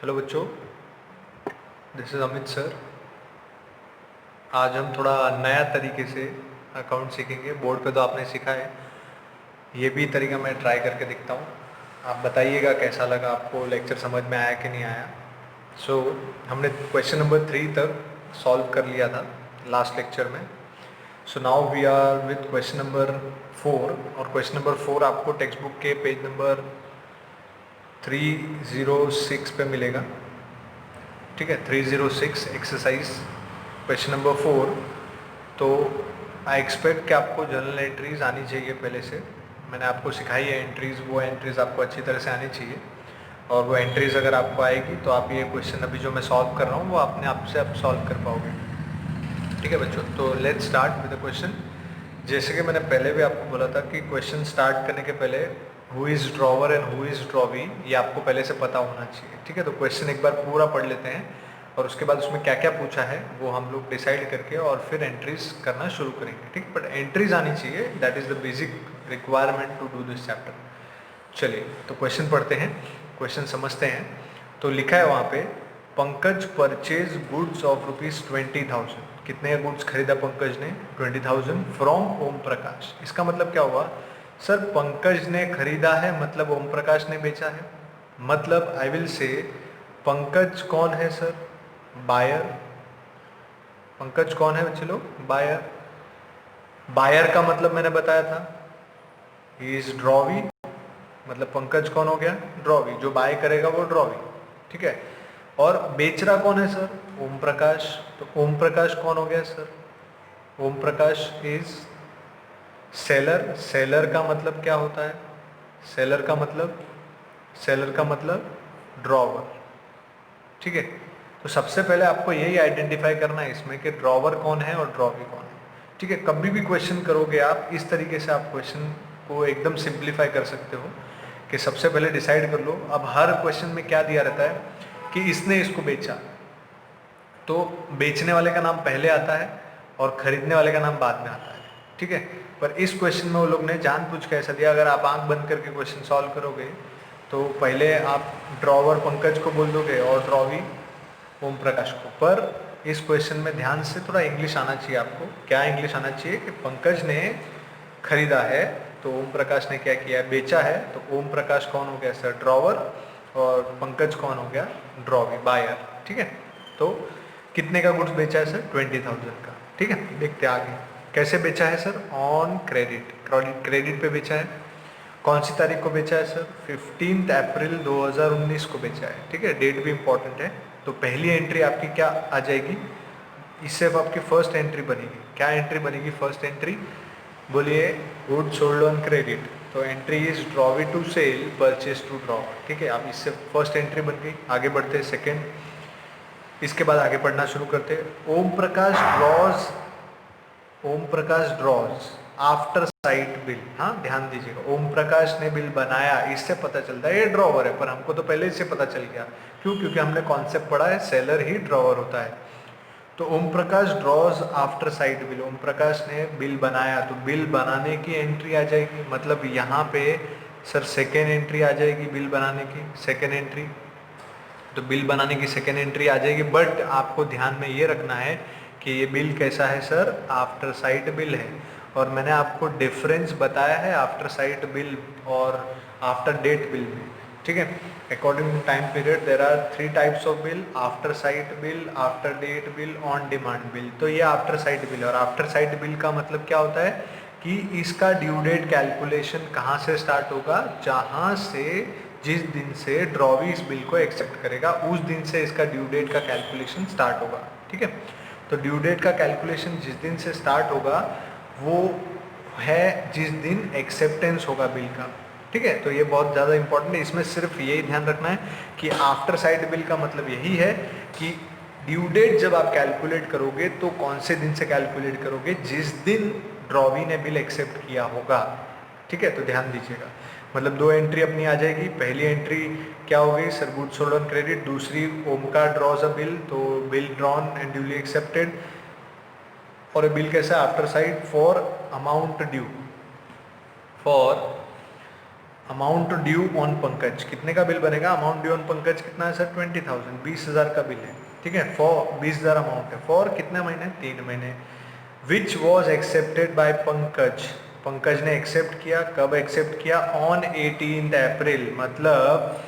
Hello बच्चों, this is Amit sir. आज हम थोड़ा नया तरीके से अकाउंट सीखेंगे। बोर्ड पे तो आपने सीखा है, ये भी तरीका मैं ट्राई करके दिखता हूँ। आप बताइएगा कैसा लगा आपको, लेक्चर समझ में आया कि नहीं आया। हमने क्वेश्चन नंबर 3 तक सॉल्व कर लिया था लास्ट लेक्चर में। Now we are with question number 4, और क्वेश्चन नंबर 4 आपको टेक्स्ट बुक के पेज नंबर 306 पे मिलेगा। ठीक है, 306 एक्सरसाइज क्वेश्चन नंबर 4। तो आई एक्सपेक्ट कि आपको जर्नल एंट्रीज आनी चाहिए पहले से। मैंने आपको सिखाई है एंट्रीज, वो एंट्रीज आपको अच्छी तरह से आनी चाहिए। और वो एंट्रीज अगर आपको आएगी तो आप ये क्वेश्चन अभी जो मैं सॉल्व कर रहा हूँ वो अपने आप से आप सॉल्व कर पाओगे। ठीक है बच्चों, तो let's start with the question. जैसे कि मैंने पहले भी आपको बोला था कि क्वेश्चन स्टार्ट करने के पहले who is drawer and who is drawee ये आपको पहले से पता होना चाहिए। ठीक है, तो क्वेश्चन एक बार पूरा पढ़ लेते हैं और उसके बाद उसमें क्या क्या पूछा है वो हम लोग डिसाइड करके और फिर एंट्रीज करना शुरू करेंगे। ठीक, बट एंट्रीज आनी चाहिए, that is the basic requirement to do this chapter. चलिए तो क्वेश्चन पढ़ते हैं, क्वेश्चन समझते हैं। तो लिखा है वहाँ पे, पंकज परचेज गुड्स ऑफ ₹20,000। कितने गुड्स खरीदा पंकज ने? 20,000 फ्रॉम ओम प्रकाश। इसका मतलब क्या हुआ सर? पंकज ने खरीदा है मतलब ओम प्रकाश ने बेचा है। मतलब आई विल से पंकज कौन है सर? बायर। पंकज कौन है बच्चे लोग? बायर। बायर का मतलब मैंने बताया था, ही इज ड्रॉवी। मतलब पंकज कौन हो गया? ड्रॉवी। जो बाय करेगा वो ड्रॉवी। ठीक है, और बेच रहा कौन है सर? ओम प्रकाश। तो ओम प्रकाश कौन हो गया sir? Om Prakash is seller. Seller का मतलब क्या होता है? सेलर का मतलब, सेलर का मतलब ड्रॉवर। ठीक है, तो सबसे पहले आपको यही आइडेंटिफाई करना है इसमें कि ड्रॉवर कौन है और ड्रॉवी कौन है। ठीक है, कभी भी क्वेश्चन करोगे आप इस तरीके से आप क्वेश्चन को एकदम सिंप्लीफाई कर सकते हो कि सबसे पहले डिसाइड कर लो। अब हर क्वेश्चन में क्या दिया रहता है कि इसने इसको बेचा, तो बेचने वाले का नाम पहले आता है और खरीदने वाले का नाम बाद में आता है। ठीक है, पर इस क्वेश्चन में वो लोग ने जानबूझ के ऐसा दिया, अगर आप आंख बंद करके क्वेश्चन सॉल्व करोगे तो पहले आप ड्रॉवर पंकज को बोल दोगे और ड्रॉवी ओम प्रकाश को। पर इस क्वेश्चन में ध्यान से थोड़ा इंग्लिश आना चाहिए आपको। क्या इंग्लिश आना चाहिए कि पंकज ने खरीदा है तो ओम प्रकाश ने क्या किया है? बेचा है। तो ओम प्रकाश कौन हो गया सर? ड्रॉवर। और पंकज कौन हो गया? Drawee, buyer. ठीक है, तो कितने का गुड्स बेचा है सर? 20,000 का। ठीक है, देखते आगे कैसे बेचा है सर? On credit. क्रेडिट पे बेचा है। कौन सी तारीख को बेचा है सर? 15 अप्रैल 2019 को बेचा है। ठीक है, डेट भी इंपॉर्टेंट है। तो पहली एंट्री आपकी क्या आ जाएगी? इससे अब आपकी फर्स्ट एंट्री बनेगी। क्या एंट्री बनेगी फर्स्ट एंट्री? बोलिए। Good sold on credit. तो entry is drawee to sale, purchase to draw. ठीक है, अब इससे फर्स्ट एंट्री बन गई। आगे बढ़ते हैं सेकेंड, इसके बाद आगे पढ़ना शुरू करते हैं। Om Prakash drawers, Om Prakash drawers after sight bill. हाँ ध्यान दीजिएगा, ओम प्रकाश ने बिल बनाया, इससे पता चलता है ये ड्रॉवर है। पर हमको तो पहले से पता चल गया, क्यों? क्योंकि हमने कॉन्सेप्ट पढ़ा है सेलर ही ड्रॉवर होता है। तो Om Prakash drawers after sight bill, Om Prakash ने बिल बनाया, तो बिल बनाने की एंट्री आ जाएगी। मतलब यहाँ पे सर सेकेंड एंट्री आ जाएगी बिल बनाने की, सेकेंड एंट्री। तो बिल बनाने की सेकेंड एंट्री आ जाएगी, बट आपको ध्यान में ये रखना है कि ये बिल कैसा है सर? आफ्टर साइट बिल है। और मैंने आपको डिफरेंस बताया है आफ्टर साइट बिल और आफ्टर डेट बिल में। ठीक है, according to time period there are 3 types of bill: after sight bill, after date bill, on demand bill. तो ये आफ्टर साइट बिल है। और आफ्टर साइट बिल का मतलब क्या होता है कि इसका ड्यू डेट कैलकुलेशन कहाँ से स्टार्ट होगा? जहाँ से, जिस दिन से ड्रॉवी इस बिल को एक्सेप्ट करेगा उस दिन से इसका ड्यू डेट का कैलकुलेशन स्टार्ट होगा। ठीक है, तो ड्यू डेट का कैलकुलेशन जिस दिन से स्टार्ट होगा वो है जिस दिन एक्सेप्टेंस होगा बिल का। ठीक है, तो ये बहुत ज़्यादा इंपॉर्टेंट है। इसमें सिर्फ यही ध्यान रखना है कि आफ्टर साइट बिल का मतलब यही है कि ड्यू डेट जब आप कैलकुलेट करोगे तो कौन से दिन से कैलकुलेट करोगे? जिस दिन ड्रॉवी ने बिल एक्सेप्ट किया होगा। ठीक है, तो ध्यान दीजिएगा। मतलब दो एंट्री अपनी आ जाएगी। पहली एंट्री क्या हो गई sir? Good sold on credit. दूसरी ओमकार ड्रॉज अ बिल, तो bill drawn and duly accepted. और बिल कैसा? After site for amount due, for amount due on Pankaj, कितने का बिल बनेगा? अमाउंट ड्यू ऑन पंकज कितना है सर? 20,000, 20,000 का बिल है, ठीक है। फॉर 20,000 अमाउंट है, फॉर कितने महीने? 3 महीने। विच was accepted by Pankaj, Pankaj ने एक्सेप्ट किया, कब एक्सेप्ट किया? ऑन 18 अप्रैल, मतलब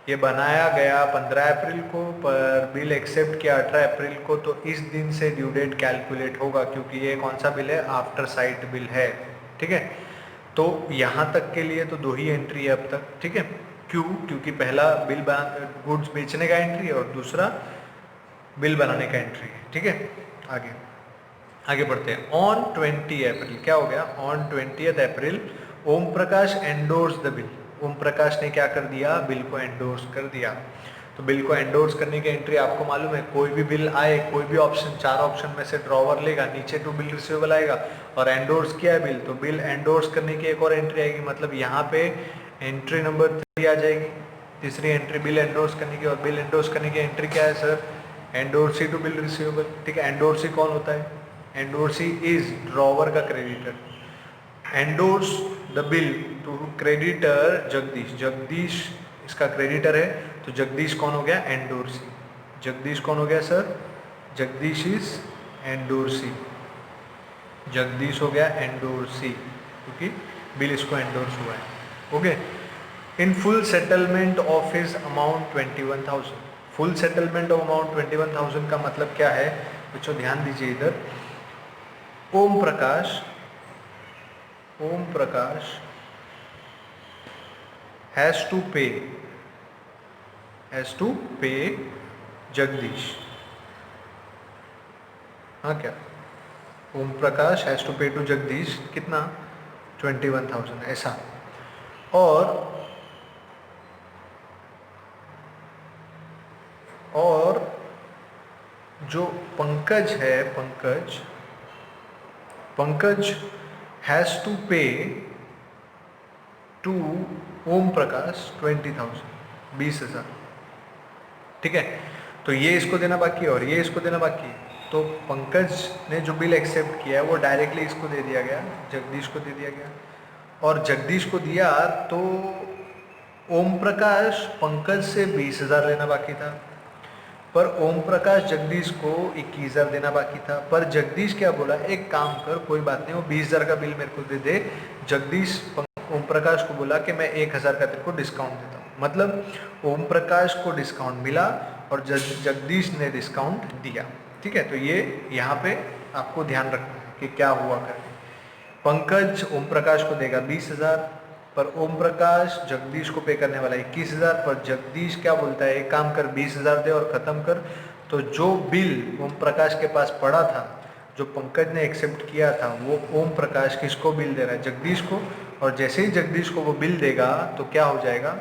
ये बनाया गया 15 अप्रैल को, पर बिल एक्सेप्ट किया 18 अप्रैल को, तो इस दिन से ड्यू डेट कैलकुलेट होगा, क्योंकि ये कौन सा बिल है? आफ्टर साइट बिल है, ठीक है। तो यहाँ तक के लिए तो 2 ही एंट्री है अब तक, ठीक है। क्यों? क्योंकि पहला बिल गुड्स बेचने का एंट्री है और दूसरा बिल बनाने का एंट्री है, ठीक है। आगे आगे बढ़ते हैं। ऑन 20 अप्रैल क्या हो गया? On 20 April Om Prakash endorse the bill, Om Prakash ने क्या कर दिया? बिल को एंडोर्स कर दिया। तो बिल को एंडोर्स करने की एंट्री आपको मालूम है, कोई भी बिल आए, कोई भी ऑप्शन, 4 ऑप्शन में से ड्रॉवर लेगा, नीचे टू बिल रिसीवेबल आएगा और एंडोर्स किया है बिल, तो बिल एंडोर्स करने की एक और एंट्री आएगी, मतलब यहाँ पे एंट्री नंबर 3 आ जाएगी, तीसरी एंट्री बिल एंडोर्स करने की। और बिल एंडोर्स करने की एंट्री क्या है sir? Endorsee to bill receivable, ठीक है। एंडोर्सी कौन होता है? एंडोर्सी इज ड्रॉवर का creditor. Endorse the bill to creditor Jagdish, Jagdish इसका क्रेडिटर है, तो जगदीश कौन हो गया? एंडोर्सी। जगदीश कौन हो गया sir? Jagdish is endorsee, Jagdish हो गया एंडोर्सी, क्योंकि बिल इसको एंडोर्स हुआ है, okay. In full settlement of his amount 21,000, full settlement of amount 21,000 का मतलब क्या है बच्चों? ध्यान दीजिए इधर। ओम प्रकाश हैज टू पे जगदीश, हाँ क्या? ओम प्रकाश हैज टू पे टू जगदीश कितना? 21,000, ऐसा। और जो पंकज है, पंकज हैज टू पे टू ओम प्रकाश 20,000, 20,000, ठीक है। तो ये इसको देना बाकी है और ये इसको देना बाकी है। तो पंकज ने जो बिल एक्सेप्ट किया है वो डायरेक्टली इसको दे दिया गया, जगदीश को दे दिया गया। और जगदीश को दिया तो ओम प्रकाश पंकज से 20,000 लेना बाकी था, पर ओम प्रकाश जगदीश को 21,000 देना बाकी था। पर जगदीश क्या बोला? एक काम कर, कोई बात नहीं, वो 20,000 का बिल मेरे को दे दे। जगदीश ओम प्रकाश को बोला कि मैं 1,000 का तेरे को डिस्काउंट देता हूँ, मतलब ओम प्रकाश को डिस्काउंट मिला और जगदीश ने डिस्काउंट दिया, ठीक है। तो ये यहाँ पे आपको ध्यान रखना है कि क्या हुआ करके। पंकज ओम प्रकाश को देगा 20,000, पर ओम प्रकाश जगदीश को पे करने वाला 21,000, पर जगदीश क्या बोलता है? एक काम कर, 20,000 दे और ख़त्म कर। तो जो बिल ओम प्रकाश के पास पड़ा था, जो पंकज ने एक्सेप्ट किया था, वो ओम प्रकाश किसको बिल दे रहा है? जगदीश को। और जैसे ही जगदीश को वो बिल देगा तो क्या हो जाएगा?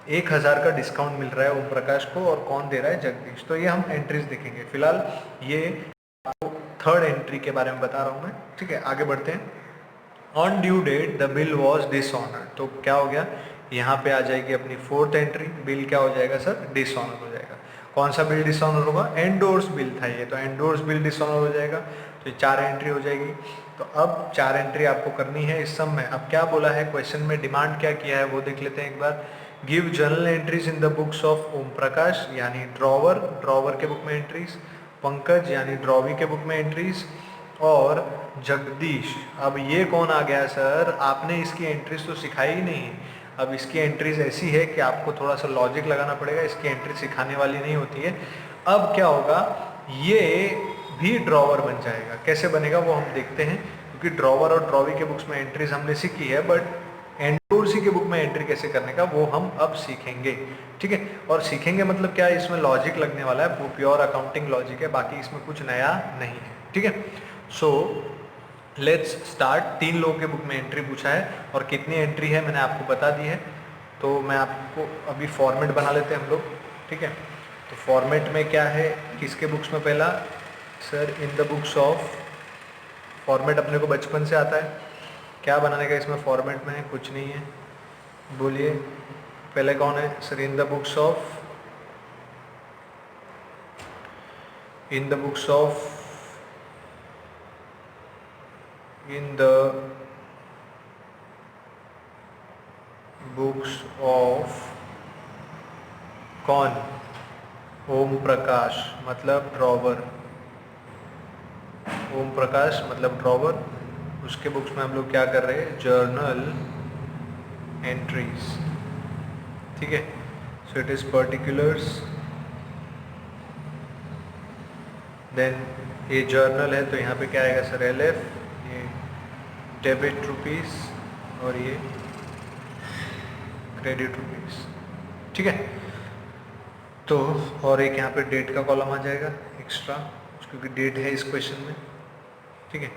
1,000 का डिस्काउंट मिल रहा है ओम प्रकाश को, और कौन दे रहा है? जगदीश। तो ये हम एंट्रीज देखेंगे। फिलहाल ये आपको थर्ड एंट्री के बारे में बता रहा हूँ मैं, ठीक है। आगे बढ़ते हैं। On due date the bill was dishonour, तो क्या हो गया? यहाँ पे आ जाएगी अपनी फोर्थ एंट्री, बिल क्या हो जाएगा सर? डिसऑनर हो जाएगा। कौन सा बिल डिसऑनर होगा? एंडोर्स बिल था ये, तो एंडोर्स बिल डिसऑनर हो जाएगा, तो 4 एंट्री हो जाएगी। तो अब 4 एंट्री आपको करनी है इस सम में। अब क्या बोला है क्वेश्चन में, डिमांड क्या किया है वो देख लेते हैं एक बार। Give journal entries in the books of Om Prakash, यानी ड्रॉवर के बुक में एंट्रीज, पंकज यानी ड्रॉवी के बुक में एंट्रीज, और जगदीश। अब ये कौन आ गया सर? आपने इसकी एंट्रीज तो सिखाई ही नहीं। अब इसकी एंट्रीज ऐसी है कि आपको थोड़ा सा लॉजिक लगाना पड़ेगा, इसकी एंट्री सिखाने वाली नहीं होती है। अब क्या होगा? ये भी ड्रॉवर बन जाएगा। कैसे बनेगा वो हम देखते हैं, क्योंकि ड्रॉवर और ड्रॉवी के बुक्स में एंट्रीज हमने सीखी है, बट एंडोर्सी के बुक में एंट्री कैसे करने का वो हम अब सीखेंगे, ठीक है। और सीखेंगे मतलब क्या है, इसमें लॉजिक लगने वाला है, वो प्योर अकाउंटिंग लॉजिक है, बाकी इसमें कुछ नया नहीं है, ठीक है। So let's start. 3 लोगों के बुक में एंट्री पूछा है और कितनी एंट्री है मैंने आपको बता दी है। तो मैं आपको अभी फॉर्मेट बना लेते हैं हम लोग, ठीक है। तो फॉर्मेट में क्या है किसके बुक्स में? पहला sir in the books of, format अपने को बचपन से आता है। क्या बनाने का इसमें फॉर्मेट में? कुछ नहीं है, बोलिए। पहले कौन है sir? In the books of, in the books of, in the books of कौन, ओम प्रकाश मतलब ड्रॉवर, ओम प्रकाश मतलब ड्रॉवर, उसके बुक्स में हम लोग क्या कर रहे हैं, जर्नल एंट्रीज। ठीक है, so it is particulars, then ये जर्नल है तो यहाँ पे क्या आएगा सर, LF, ये डेबिट रुपीस और ये क्रेडिट रुपीस। ठीक है, तो और एक यहाँ पे डेट का कॉलम आ जाएगा एक्स्ट्रा, क्योंकि डेट है इस क्वेश्चन में। ठीक है,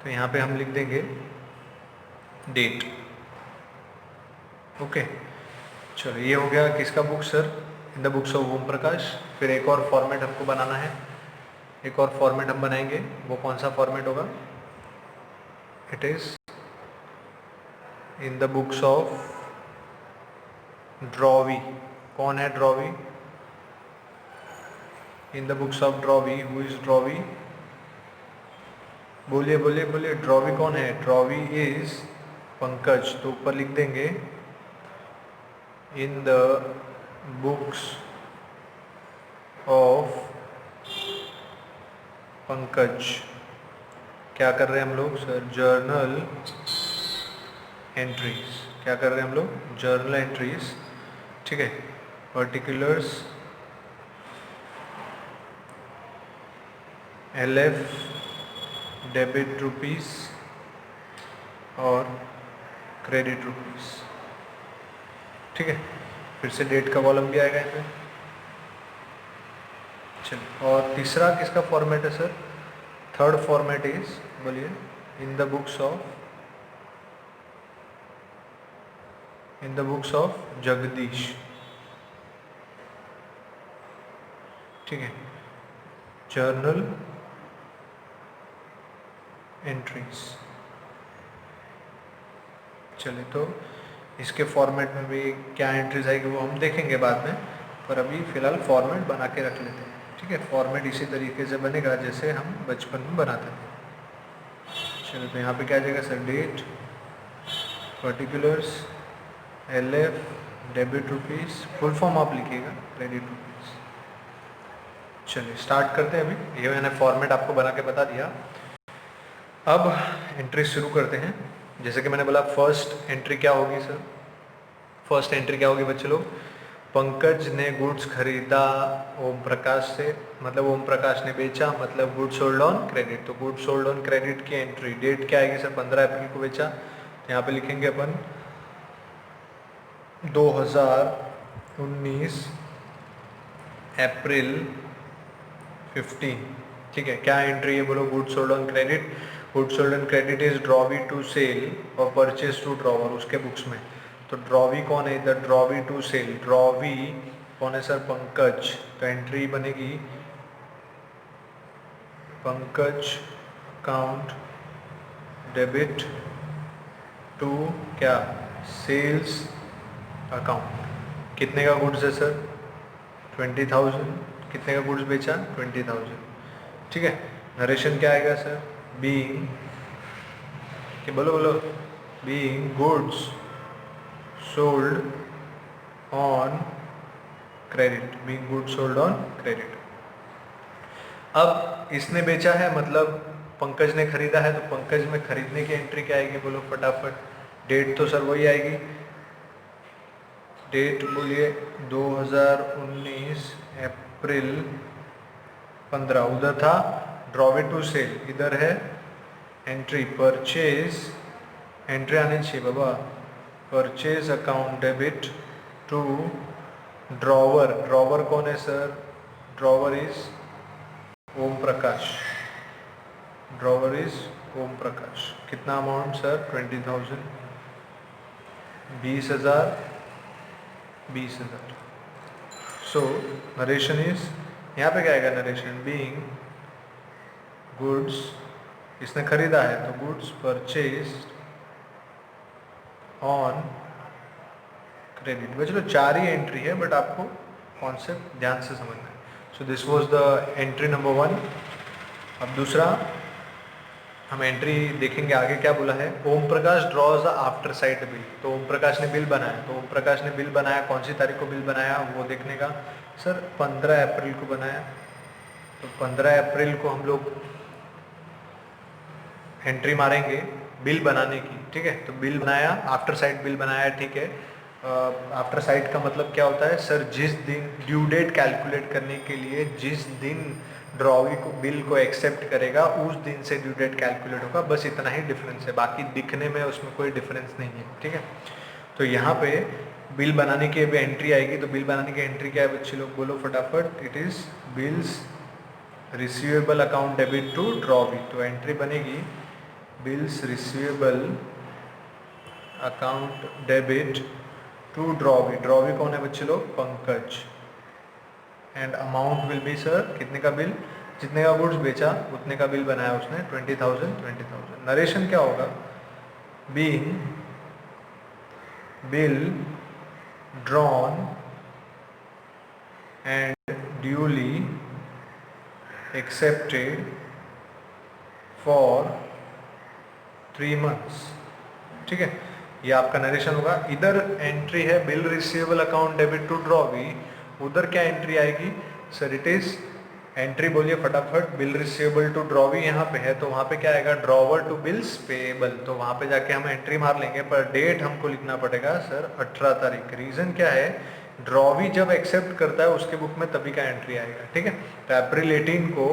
तो यहाँ पे हम लिख देंगे डेट। ओके, चलो ये हो गया किसका book sir, in the books of Om Prakash. फिर एक और फॉर्मेट हमको बनाना है, एक और फॉर्मेट हम बनाएंगे, वो कौन सा फॉर्मेट होगा, it is in the books of drawee. कौन है drawee, in the books of drawee, who is drawee, बोलिए बोलिए बोलिए, ड्रॉवी कौन है, ड्रॉवी इज पंकज। तो ऊपर लिख देंगे इन द बुक्स ऑफ पंकज। क्या कर रहे हैं हम लोग सर, जर्नल एंट्रीज। क्या कर रहे हैं हम लोग, जर्नल एंट्रीज। ठीक है, पर्टिकुलर्स LF डेबिट रुपीस और क्रेडिट रुपीस। ठीक है, फिर से डेट का कॉलम भी आएगा इसमें। चलिए, और तीसरा किसका फॉर्मेट है सर, थर्ड फॉर्मेट इज, बोलिए, इन द बुक्स ऑफ जगदीश। ठीक है, जर्नल एंट्रीज। चलिए, तो इसके फॉर्मेट में भी क्या एंट्रीज आएगी वो हम देखेंगे बाद में, पर अभी फ़िलहाल फॉर्मेट बना के रख लेते हैं। ठीक है, फॉर्मेट इसी तरीके से बनेगा जैसे हम बचपन में बनाते थे। चलिए, तो यहाँ पे क्या आ जाएगा sir, date, particulars, LF debit rupees, full form आप लिखिएगा, क्रेडिट रुपीस। चलिए स्टार्ट करते हैं। अभी ये मैंने फॉर्मेट आपको बना के बता दिया, अब एंट्री शुरू करते हैं। जैसे कि मैंने बोला, फर्स्ट एंट्री क्या होगी सर, फर्स्ट एंट्री क्या होगी बच्चे लोग, पंकज ने गुड्स खरीदा ओम प्रकाश से, मतलब ओम प्रकाश ने बेचा, मतलब गुड्स सोल्ड ऑन क्रेडिट। तो गुड्स सोल्ड ऑन क्रेडिट की एंट्री, डेट क्या आएगी सर, 15 अप्रैल को बेचा। तो यहाँ पे लिखेंगे अपन 2019 अप्रैल 15। ठीक है, क्या एंट्री है बोलो, goods sold on credit. Goods sold on credit is drawee to sale और परचेज टू ड्रॉवर, उसके बुक्स में। तो ड्रॉवी कौन है इधर, ड्रॉवी टू सेल, ड्रॉवी कौन है सर, पंकज। तो एंट्री बनेगी पंकज अकाउंट डेबिट टू क्या, सेल्स अकाउंट। कितने का गुड्स है सर, 20,000। कितने का गुड्स बेचा, 20,000। ठीक है, नरेशन क्या आएगा सर, बीइंग, कि बोलो बोलो, being goods sold on credit, being goods sold on credit. अब इसने बेचा है मतलब पंकज ने खरीदा है, तो पंकज में खरीदने की एंट्री क्या आएगी बोलो फटाफट। डेट तो सर वही आएगी, डेट बोलिए 2019 अप्रैल 15। उधर था ड्रॉवी टू सेल, इधर है एंट्री परचेज, एंट्री आनी चाहिए बाबा, purchase account debit to drawer. Drawer कौन है sir, drawer is Om Prakash, drawer is Om Prakash. कितना amount sir, 20,000, 20,000, 20,000। So narration is, यहाँ पे क्या आएगा नरेशन, बीइंग गुड्स, इसने खरीदा है तो गुड्स परचेज ऑन क्रेडिट। बच्चों 4 ही एंट्री है, बट आपको कॉन्सेप्ट ध्यान से समझना है। So this was the entry number 1। अब दूसरा हम एंट्री देखेंगे आगे क्या बोला है। Om Prakash drawers after sight bill, तो ओम प्रकाश ने बिल बनाया, तो ओम प्रकाश ने बिल बनाया, कौन सी तारीख को बिल बनाया वो देखने का। सर 15 अप्रैल को बनाया, तो 15 अप्रैल को हम लोग एंट्री मारेंगे बिल बनाने की, ठीक है। तो बिल बनाया, आफ्टर साइट बिल बनाया, ठीक है। आफ्टर साइट का मतलब क्या होता है सर, जिस दिन ड्यू डेट कैलकुलेट करने के लिए जिस दिन ड्रॉवी को बिल को एक्सेप्ट करेगा उस दिन से ड्यू डेट कैलकुलेट होगा, बस इतना ही डिफरेंस है, बाकी दिखने में उसमें कोई डिफरेंस नहीं है, ठीक है। तो यहाँ पे बिल बनाने की अभी एंट्री आएगी, तो बिल बनाने की एंट्री क्या है बच्चे लोग बोलो फटाफट। It is bills receivable account debit to drawee, तो एंट्री बनेगी bills receivable account debit to drawee. Drawee कौन है बच्चे लोग, Pankaj. And amount will be sir, कितने का बिल, जितने का गुड्स बेचा उतने का बिल बनाया उसने, 20,000। नरेशन क्या होगा, being bill drawn and duly accepted for 3 months, ठीक है। ये आपका नरेशन होगा। इधर एंट्री है bill receivable account debit to drawee, उधर क्या एंट्री आएगी सर, इट इज एंट्री बोलिए फटाफट, बिल रिसीवेबल टू ड्रॉवी यहाँ पे है, तो वहाँ पे क्या आएगा, ड्रॉवर टू बिल्स पेएबल, तो वहाँ पे जाके हम एंट्री मार लेंगे, पर डेट हमको लिखना पड़ेगा सर 18 तारीख। रीजन क्या है, ड्रॉवी जब एक्सेप्ट करता है उसके बुक में तभी का एंट्री आएगा, ठीक है। तो अप्रैल 18 को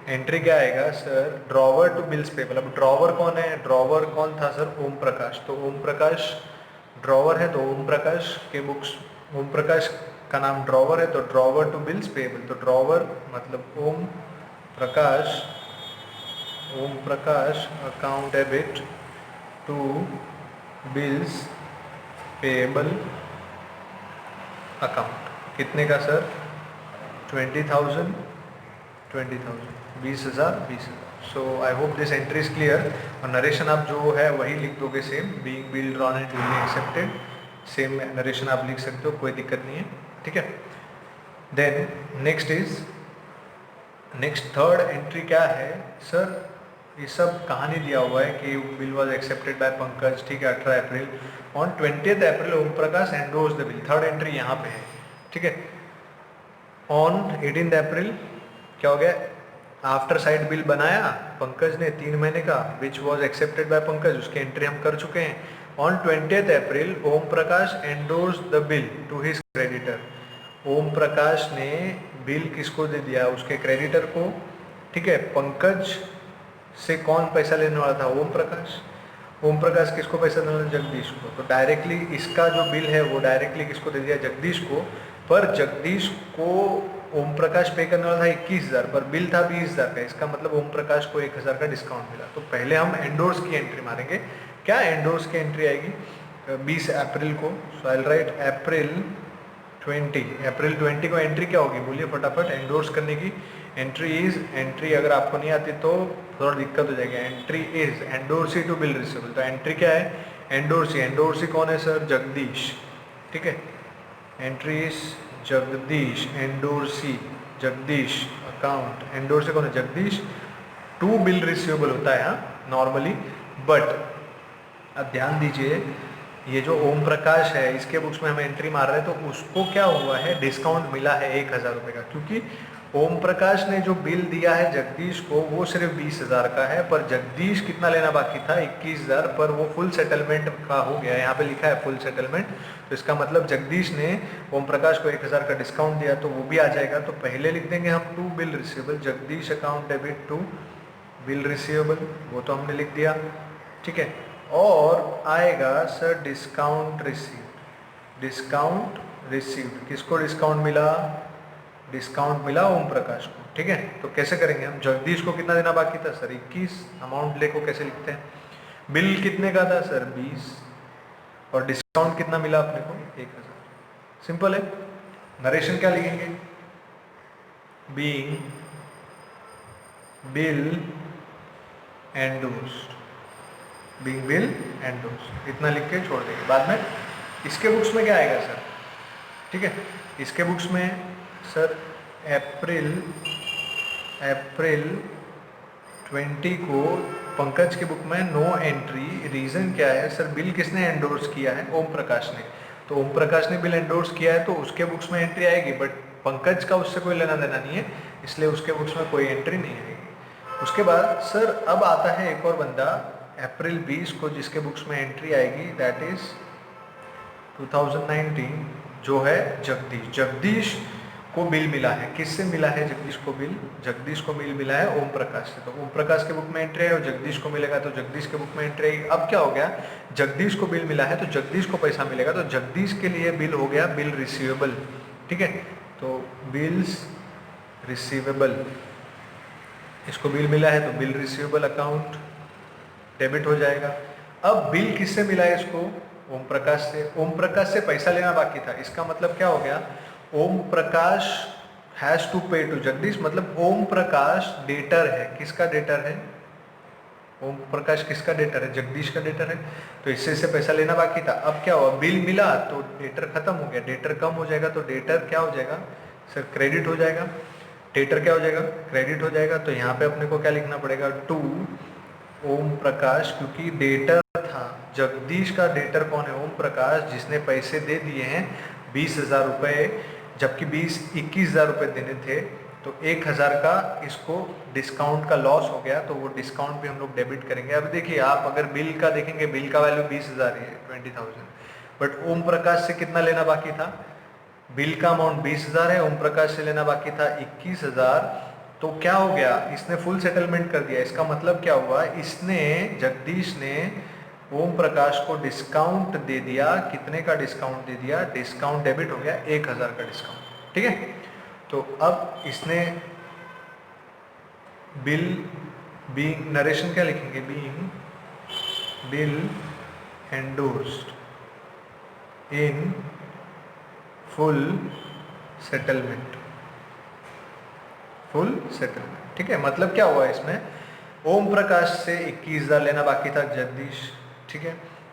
एंट्री क्या आएगा sir, drawer to bills payable. अब ड्रॉवर कौन है, ड्रॉवर कौन था सर, ओम प्रकाश, तो ओम प्रकाश ड्रॉवर है, तो ओम प्रकाश के बुक्स, ओम प्रकाश का नाम ड्रॉवर है, तो ड्रॉवर टू बिल्स पेबल, तो ड्रॉवर मतलब Om Prakash account debit to bills payable account, कितने का sir, 20,000, 20,000। So I hope this entry is clear. और नरेशन आप जो है वही लिख दोगे same, being bill drawn and duly accepted, same narration आप लिख सकते हो, कोई दिक्कत नहीं है, ठीक है। देन नेक्स्ट थर्ड एंट्री क्या है सर, ये सब कहानी दिया हुआ है कि bill was accepted by Pankaj, ठीक है, 18 April. On 20 April Om Prakash endorse the bill, third entry यहाँ पे है, ठीक है। ऑन 18 अप्रैल क्या हो गया, आफ्टर साइड बिल बनाया पंकज ने 3 महीने का, which was accepted by Pankaj, उसकी एंट्री हम कर चुके हैं। On 20 April Om Prakash endorse the bill to his creditor, Om Prakash ने बिल किसको दे दिया, उसके क्रेडिटर को, ठीक है। पंकज से कौन पैसा लेने वाला था, ओम प्रकाश। ओम प्रकाश किसको पैसा देना, जगदीश को, तो डायरेक्टली इसका जो बिल है वो डायरेक्टली किसको दे दिया, जगदीश को। पर जगदीश को ओम प्रकाश पे करने वाला था 21,000, पर बिल था 20,000 का, इसका मतलब ओम प्रकाश को 1,000 का डिस्काउंट मिला। तो पहले हम एंडोर्स की एंट्री मारेंगे, क्या एंडोर्स की एंट्री आएगी 20 अप्रैल को, सो आई विल राइट अप्रैल 20 को एंट्री क्या होगी बोलिए फटाफट, एंडोर्स करने की एंट्री अगर आपको नहीं आती तो थोड़ा दिक्कत हो जाएगी। Entry is endorsee to bill receivable, तो एंट्री क्या है, एंडोर्सी कौन है सर, जगदीश, ठीक है। Entry is Jagdish, endorsee Jagdish account, endorsee कौन है, जगदीश, टू बिल रिसीवेबल होता है नॉर्मली, बट अब ध्यान दीजिए ये जो ओम प्रकाश है इसके बुक्स में हम एंट्री मार रहे हैं, तो उसको क्या हुआ है, डिस्काउंट मिला है 1,000 रुपये का, क्योंकि ओम प्रकाश ने जो बिल दिया है जगदीश को वो सिर्फ 20,000 का है, पर जगदीश कितना लेना बाकी था, 21,000, पर वो फुल सेटलमेंट का हो गया, यहाँ पे लिखा है फुल सेटलमेंट, तो इसका मतलब जगदीश ने ओम प्रकाश को 1,000 का डिस्काउंट दिया, तो वो भी आ जाएगा। तो पहले लिख देंगे हम to bill receivable, Jagdish account debit to bill receivable, वो तो हमने लिख दिया, ठीक है। और आएगा सर डिस्काउंट रिसीव्ड, किसको डिस्काउंट मिला ओम प्रकाश को, ठीक है। तो कैसे करेंगे हम, जगदीश को कितना देना बाकी था सर 21, अमाउंट देखो कैसे लिखते हैं, बिल कितने का था सर 20, और डिस्काउंट कितना मिला अपने को 1,000, सिंपल है। नरेशन क्या लिखेंगे, बीइंग बिल एंडोर्स्ड, इतना लिख के छोड़ देंगे। बाद में इसके बुक्स में क्या आएगा सर, ठीक है, इसके बुक्स में सर अप्रैल 20 को पंकज की बुक में नो एंट्री, रीज़न क्या है सर? बिल किसने एंडोर्स किया है? ओम प्रकाश ने। तो ओम प्रकाश ने बिल एंडोर्स किया है तो उसके बुक्स में एंट्री आएगी, बट पंकज का उससे कोई लेना देना नहीं है, इसलिए उसके बुक्स में कोई एंट्री नहीं आएगी। उसके बाद सर अब आता है एक और बंदा अप्रैल 20 को जिसके बुक्स में एंट्री आएगी, दैट इज 2019, जो है जगदीश। जगदीश को बिल मिला है, किससे मिला है जगदीश को बिल? जगदीश को बिल मिला है ओम प्रकाश से। तो ओम प्रकाश के बुक में एंट्री है और जगदीश को मिलेगा तो जगदीश के बुक में एंट्री आएगी। अब क्या हो गया, जगदीश को बिल मिला है तो जगदीश को पैसा मिलेगा, तो जगदीश के लिए बिल हो गया बिल रिसीवेबल। ठीक है, तो बिल्स रिसीवेबल, इसको बिल मिला है तो बिल रिसीवेबल अकाउंट डेबिट हो जाएगा। अब बिल किससे मिला है इसको? ओम प्रकाश से। ओम प्रकाश से पैसा लेना बाकी था, इसका मतलब क्या हो गया, ओम प्रकाश हैज टू पे टू जगदीश, मतलब ओम प्रकाश डेटर है। किसका डेटर है? ओम प्रकाश किसका डेटर है? जगदीश का डेटर है, तो इससे पैसा लेना बाकी था। अब क्या हुआ, बिल मिला तो डेटर खत्म हो गया, डेटर कम हो जाएगा तो डेटर क्या हो जाएगा सर? क्रेडिट हो जाएगा। डेटर क्या हो जाएगा? क्रेडिट हो जाएगा। तो यहाँ पे अपने को क्या लिखना पड़ेगा, टू ओम प्रकाश, क्योंकि डेटर था। जगदीश का डेटर कौन है? ओम प्रकाश, जिसने पैसे दे दिए हैं 20,000 रुपये, जबकि 21,000 रुपये देने थे, तो 1,000 का इसको डिस्काउंट का लॉस हो गया, तो वो डिस्काउंट भी हम लोग डेबिट करेंगे। अब देखिए आप अगर बिल का देखेंगे, बिल का वैल्यू 20,000 ही है, 20,000, बट ओम प्रकाश से कितना लेना बाकी था? बिल का अमाउंट 20,000 है, ओम प्रकाश से लेना बाकी था 21,000, तो क्या हो गया, इसने फुल सेटलमेंट कर दिया। इसका मतलब क्या हुआ, इसने जगदीश ने ओम प्रकाश को डिस्काउंट दे दिया। कितने का डिस्काउंट दे दिया? डिस्काउंट डेबिट हो गया 1,000 का डिस्काउंट। ठीक है, तो अब इसने बिल बीइंग, नरेशन क्या लिखेंगे, being bill endorsed in full settlement, full settlement. ठीक है, मतलब क्या हुआ इसमें, ओम प्रकाश से 21,000 लेना बाकी था जगदीश, ठीक है,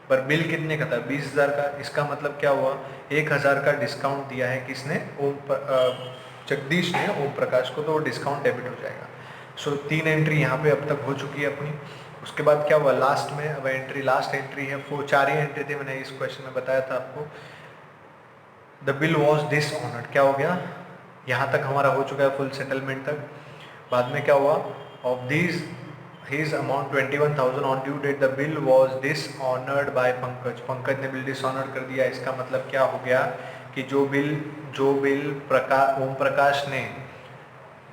पर बिल कितने का था? 20,000 का। इसका मतलब क्या हुआ, 1,000 का डिस्काउंट दिया है किसने? जगदीश ने ओम प्रकाश को, तो वो डिस्काउंट डेबिट हो जाएगा। सो 3 एंट्री यहाँ पे अब तक हो चुकी है अपनी। उसके बाद क्या हुआ लास्ट में, अब एंट्री, लास्ट एंट्री है, वो 4 ही एंट्री थी, मैंने इस क्वेश्चन में बताया था आपको। द बिल वॉज डिसऑनर्ड, क्या हो गया, यहाँ तक हमारा हो चुका है फुल सेटलमेंट तक। बाद में क्या हुआ, off these his amount 21,000 on due date the bill was dishonoured by Pankaj, Pankaj ने बिल डिसऑनर कर दिया। इसका मतलब क्या हो गया कि जो बिल ओम प्रकाश ने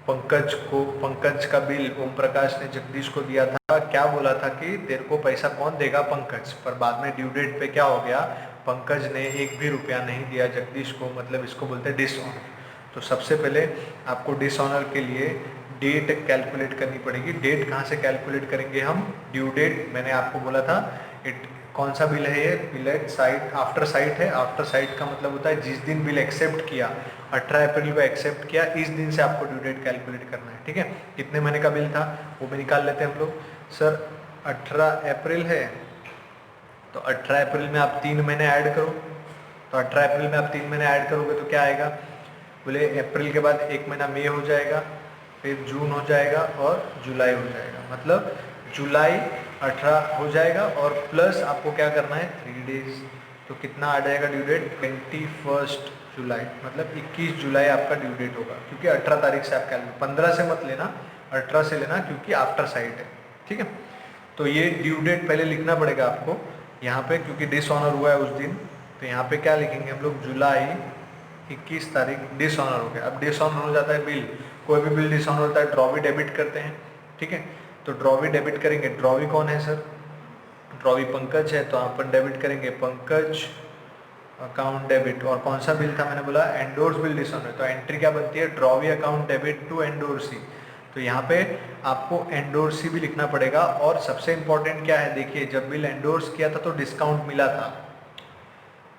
पंकज का बिल ओम प्रकाश ने जगदीश को दिया था, क्या बोला था कि तेरे को पैसा कौन देगा? पंकज। पर बाद में ड्यू डेट पे क्या हो गया, पंकज ने 1 भी रुपया नहीं दिया जगदीश को, मतलब इसको बोलते हैं डिसऑनर। तो सबसे पहले आपको डिसऑनर के लिए डेट कैलकुलेट करनी पड़ेगी। डेट कहाँ से कैलकुलेट करेंगे हम? ड्यू डेट, मैंने आपको बोला था कौन सा बिल है ये? Bill eight site, after site है। आफ्टर साइट का मतलब होता है जिस दिन बिल एक्सेप्ट किया, 18 अप्रैल को एक्सेप्ट किया, इस दिन से आपको ड्यू डेट कैलकुलेट करना है। ठीक है, कितने महीने का बिल था वो भी निकाल लेते हैं हम लोग। सर 18 अप्रैल है, तो 18 अप्रैल में आप 3 महीने ऐड करो, तो 18 अप्रैल में आप 3 महीने ऐड करोगे तो क्या आएगा, बोले अप्रैल के बाद 1 महीना मई हो जाएगा, फिर जून हो जाएगा और जुलाई हो जाएगा, मतलब जुलाई 18 हो जाएगा, और प्लस आपको क्या करना है 3 डेज, तो कितना आ जाएगा ड्यू डेट 21 जुलाई, मतलब 21 जुलाई आपका ड्यू डेट होगा, क्योंकि 18 तारीख से आप कैलकुलेट, 15 से मत लेना, 18 से लेना, क्योंकि आफ्टर साइट है। ठीक है, तो ये ड्यू डेट पहले लिखना पड़ेगा आपको यहाँ पे, क्योंकि डिसऑनर हुआ है उस दिन, तो यहाँ पे क्या लिखेंगे हम लोग, जुलाई 21 तारीख डिसऑनर हो गया। अब डिसऑनर हो जाता है बिल, कोई भी बिल डिसऑनर होता है, ड्रॉ भी डेबिट करते हैं। ठीक है, तो ड्रॉ भी डेबिट करेंगे। ड्रॉ भी कौन है सर? ड्रॉ भी पंकज है, तो अपन डेबिट करेंगे पंकज अकाउंट डेबिट। और कौन सा बिल था, मैंने बोला एंडोर्स बिल डिसऑनर, तो एंट्री क्या बनती है, ड्रॉ भी अकाउंट डेबिट टू एंडोर्सी। तो यहाँ पे आपको एंडोर्सी भी लिखना पड़ेगा। और सबसे इंपॉर्टेंट क्या है, देखिए जब बिल एंडोर्स किया था तो डिस्काउंट मिला था,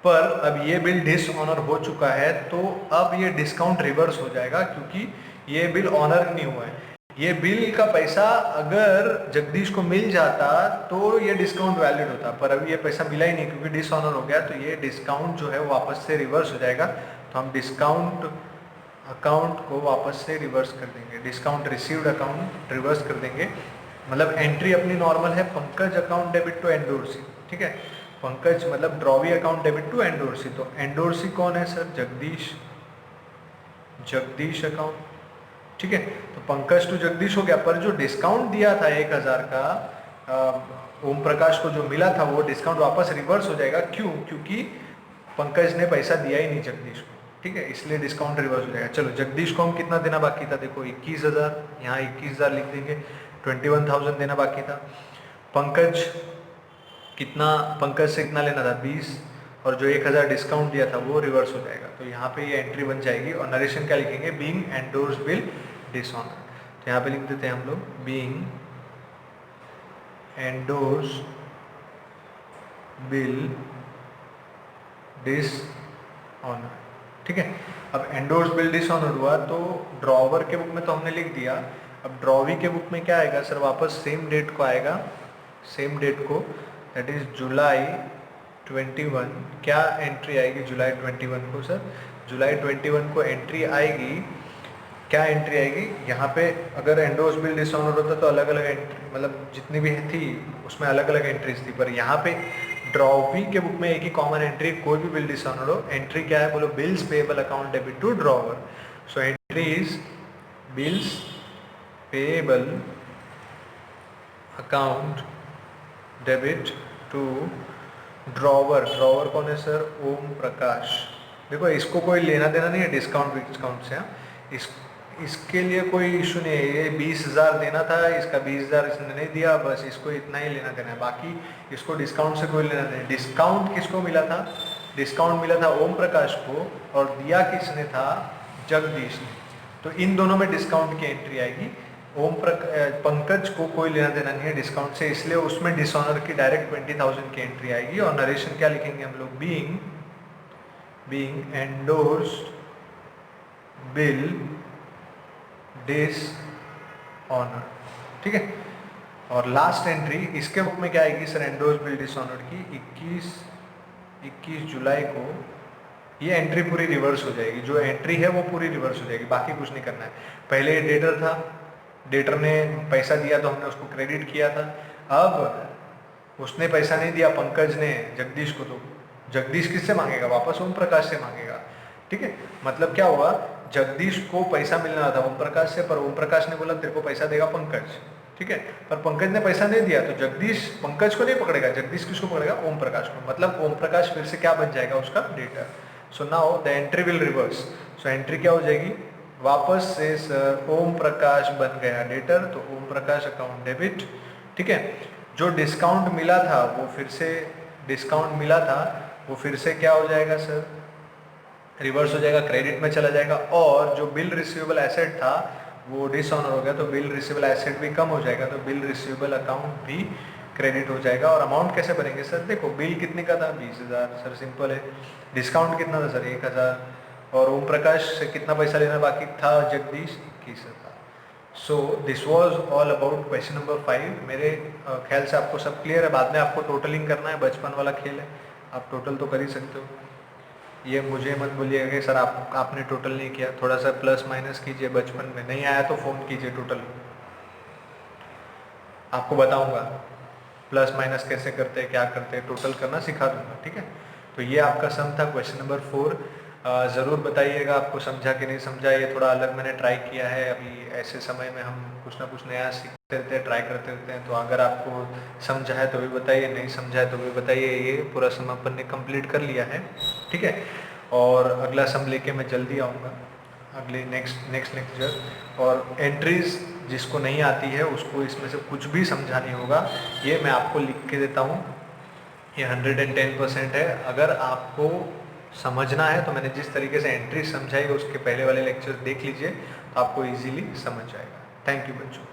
पर अब ये बिल डिसऑनर हो चुका है, तो अब ये डिस्काउंट रिवर्स हो जाएगा, क्योंकि ये बिल ऑनर नहीं हुआ है। ये बिल का पैसा अगर जगदीश को मिल जाता तो ये डिस्काउंट वैलिड होता, पर अभी ये पैसा मिला ही नहीं क्योंकि डिसऑनर हो गया, तो ये डिस्काउंट जो है वो वापस से रिवर्स हो जाएगा। तो हम डिस्काउंट अकाउंट को वापस से रिवर्स कर देंगे, डिस्काउंट रिसीव्ड अकाउंट रिवर्स कर देंगे। मतलब एंट्री अपनी नॉर्मल है, Pankaj account debit to endorsee, ठीक है। पंकज मतलब drawee account debit to endorsee, तो एंडोर्सी कौन है सर? जगदीश, जगदीश अकाउंट, ठीक है। तो पंकज टू जगदीश हो गया, पर जो डिस्काउंट दिया था 1000 का ओम प्रकाश को जो मिला था वो डिस्काउंट वापस रिवर्स हो जाएगा। क्यों? क्योंकि पंकज ने पैसा दिया ही नहीं जगदीश को, ठीक है, इसलिए डिस्काउंट रिवर्स हो जाएगा। चलो जगदीश को हम कितना देना बाकी था, देखो 21,000, यहाँ 21,000 लिख देंगे, 21,000 देना बाकी था। पंकज कितना, पंकज से कितना लेना था? 20, और जो 1000 डिस्काउंट दिया था वो रिवर्स हो जाएगा। तो यहाँ पे ये एंट्री बन जाएगी और नरेशन क्या लिखेंगे? Being endorsed bill dishonour. तो यहाँ पे लिख देते हैं हम लोग बीइंग एंडोर्स्ड बिल डिसऑनर, ठीक है। अब एंडोर्स्ड बिल डिसऑनर हुआ तो ड्रॉवर के बुक में तो हमने लिख दिया। अब ड्रॉवी के बुक में क्या आएगा सर? वापस सेम डेट को आएगा, सेम डेट को, दैट इज जुलाई 21। क्या एंट्री आएगी जुलाई 21 को सर? जुलाई 21 को एंट्री आएगी, क्या एंट्री आएगी यहाँ पे? अगर एंडोर्स्ड बिल डिसऑनर होता तो अलग अलग एंट्री, मतलब जितनी भी थी उसमें अलग अलग एंट्रीज थी, पर यहाँ पे ड्रॉवी के बुक में एक ही कॉमन एंट्री, कोई भी बिल डिसऑनर हो, एंट्री क्या है बोलो? Bills payable account debit to drawer. So entry is bills payable account debit to drawer. Drawer कौन है सर? ओम प्रकाश। देखो इसको कोई लेना देना नहीं है डिस्काउंट विस्काउंट से, इसके लिए कोई इशू नहीं है। ये 20,000 देना था, इसका 20,000 इसने नहीं दिया, बस इसको इतना ही लेना देना है, बाकी इसको डिस्काउंट से कोई लेना देना है। डिस्काउंट किसको मिला था? डिस्काउंट मिला था ओम प्रकाश को, और दिया किसने था? जगदीश ने। तो इन दोनों में डिस्काउंट की एंट्री आएगी। पंकज को कोई लेना देना नहीं है डिस्काउंट से, इसलिए उसमें डिसऑनर की डायरेक्ट 20,000 की एंट्री आएगी। और नरेशन क्या लिखेंगे हम लोग? बीइंग एंडोर्स्ड बिल डिसऑनर, ठीक है। और लास्ट एंट्री इसके बुक में क्या आएगी सर? एंडोर्स्ड बिल डिसऑनर की 21 जुलाई को ये एंट्री पूरी रिवर्स हो जाएगी। जो एंट्री है वो पूरी रिवर्स हो जाएगी, बाकी कुछ नहीं करना है। पहले डेटर था, डेटर ने पैसा दिया तो हमने उसको क्रेडिट किया था। अब उसने पैसा नहीं दिया पंकज ने जगदीश को, तो जगदीश किससे मांगेगा? वापस ओम प्रकाश से मांगेगा, ठीक है। मतलब क्या हुआ? जगदीश को पैसा मिलना था ओम प्रकाश से, पर ओम प्रकाश ने बोला तेरे को पैसा देगा पंकज, ठीक है। पर पंकज ने पैसा नहीं दिया तो जगदीश पंकज को नहीं पकड़ेगा, जगदीश किसको पकड़ेगा? ओम प्रकाश को। मतलब ओम प्रकाश फिर से क्या बन जाएगा? उसका debtor. So now the entry will reverse. So entry क्या हो जाएगी? वापस से सर ओम प्रकाश बन गया डेटर, तो ओम प्रकाश अकाउंट डेबिट, ठीक है। जो डिस्काउंट मिला था वो फिर से, डिस्काउंट मिला था वो फिर से क्या हो जाएगा सर? रिवर्स हो जाएगा, क्रेडिट में चला जाएगा। और जो बिल रिसीवेबल एसेट था वो डिसऑनर हो गया, तो बिल रिसीवेबल एसेट भी कम हो जाएगा, तो बिल रिसीवेबल अकाउंट भी क्रेडिट हो जाएगा। और अमाउंट कैसे भरेंगे सर? देखो बिल कितने का था? 20,000 सर, सिंपल है। डिस्काउंट कितना था सर? 1,000। और ओम प्रकाश से कितना पैसा लेना बाकी था? Jagdish 21,000। So this was all about question number 5। मेरे ख्याल से आपको सब क्लियर है। बाद में आपको टोटलिंग करना है, बचपन वाला खेल है, आप टोटल तो कर ही सकते हो। ये मुझे मत बोलिएगा कि सर आपने टोटल नहीं किया, थोड़ा सा प्लस माइनस कीजिए। बचपन में नहीं आया तो फ़ोन कीजिए, टोटल आपको बताऊंगा प्लस माइनस कैसे करते हैं, क्या करते हैं, टोटल करना सिखा दूंगा, ठीक है। तो ये आपका सम था क्वेश्चन नंबर 4। ज़रूर बताइएगा आपको समझा कि नहीं समझा। ये थोड़ा अलग मैंने ट्राई किया है। अभी ऐसे समय में हम कुछ ना कुछ नया सीखते रहते हैं, ट्राई करते रहते हैं। तो अगर आपको समझा है तो भी बताइए, नहीं समझा है तो भी बताइए। ये पूरा सम अपन ने कंप्लीट कर लिया है, ठीक है। और अगला सम लेके मैं जल्दी आऊँगा अगले नेक्स्ट लेक्चर। और एंट्रीज जिसको नहीं आती है उसको इसमें से कुछ भी समझानी होगा, ये मैं आपको लिख के देता हूँ। ये 110% है। अगर आपको समझना है तो मैंने जिस तरीके से एंट्री समझाई उसके पहले वाले लेक्चर देख लीजिए, तो आपको इजीली समझ जाएगा। थैंक यू बच्चों।